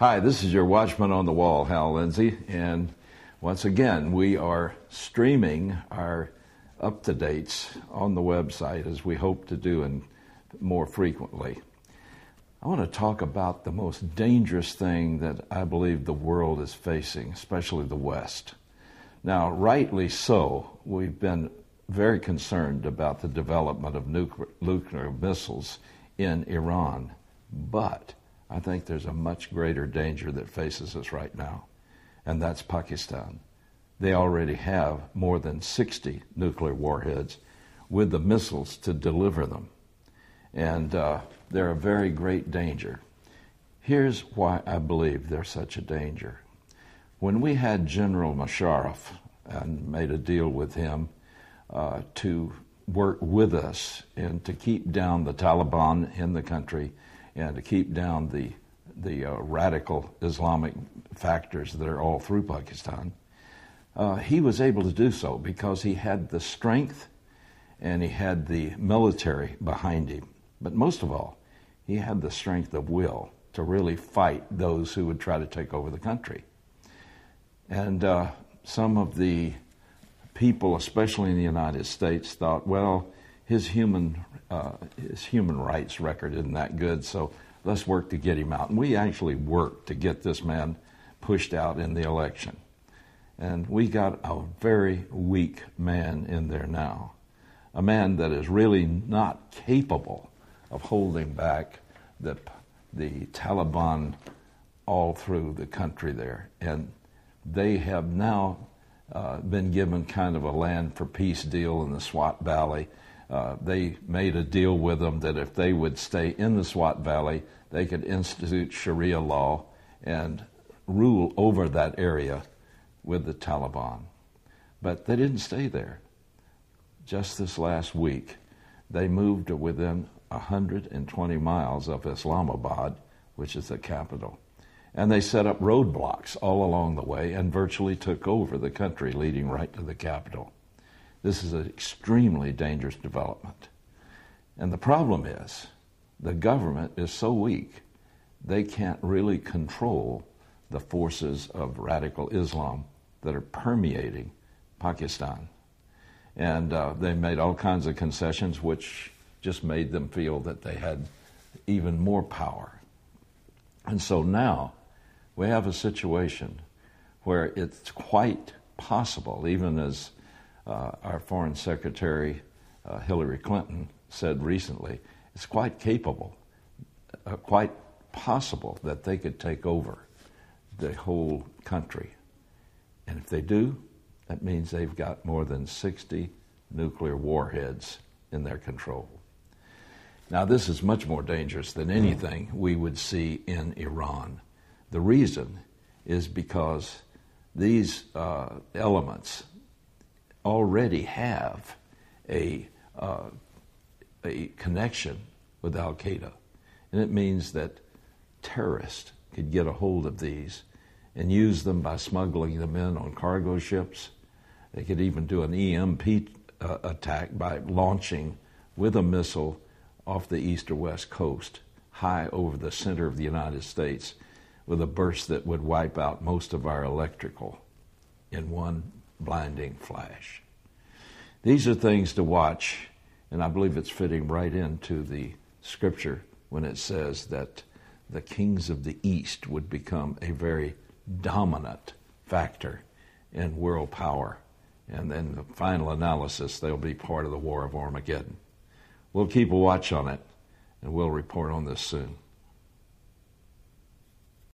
Hi, this is your Watchman on the Wall, Hal Lindsey, and once again we are streaming our up-to-dates on the website as we hope to do and more frequently. I want to talk about the most dangerous thing that I believe the world is facing, especially the West. Now, rightly so, we've been very concerned about the development of nuclear missiles in Iran, but I think there's a much greater danger that faces us right now, and that's Pakistan. They already have more than 60 nuclear warheads with the missiles to deliver them, and they're a very great danger. Here's why I believe they're such a danger. When we had General Musharraf and made a deal with him to work with us and to keep down the Taliban in the country and to keep down the radical Islamic factors that are all through Pakistan, he was able to do so because he had the strength and he had the military behind him. But most of all, he had the strength of will to really fight those who would try to take over the country. And some of the people, especially in the United States, thought, well, his human rights record isn't that good, so let's work to get him out. And we actually worked to get this man pushed out in the election. And we got a very weak man in there now, a man that is really not capable of holding back the Taliban all through the country there. And they have now been given kind of a land for peace deal in the Swat Valley. They made a deal with them that if they would stay in the Swat Valley, they could institute Sharia law and rule over that area with the Taliban. But they didn't stay there. Just this last week, they moved to within 120 miles of Islamabad, which is the capital. And they set up roadblocks all along the way and virtually took over the country, leading right to the capital. This is an extremely dangerous development. And the problem is, the government is so weak, they can't really control the forces of radical Islam that are permeating Pakistan. And they made all kinds of concessions, which just made them feel that they had even more power. And so now we have a situation where it's quite possible, even as our Foreign Secretary Hillary Clinton said recently, it's quite capable, quite possible that they could take over the whole country. And if they do, that means they've got more than 60 nuclear warheads in their control. Now, this is much more dangerous than anything we would see in Iran. The reason is because these elements already have a connection with Al-Qaeda. And it means that terrorists could get a hold of these and use them by smuggling them in on cargo ships. They could even do an EMP attack by launching with a missile off the east or west coast, high over the center of the United States, with a burst that would wipe out most of our electrical in one blinding flash. These are things to watch, and I believe it's fitting right into the scripture when it says that the kings of the East would become a very dominant factor in world power. And then the final analysis, they'll be part of the War of Armageddon. We'll keep a watch on it, and we'll report on this soon.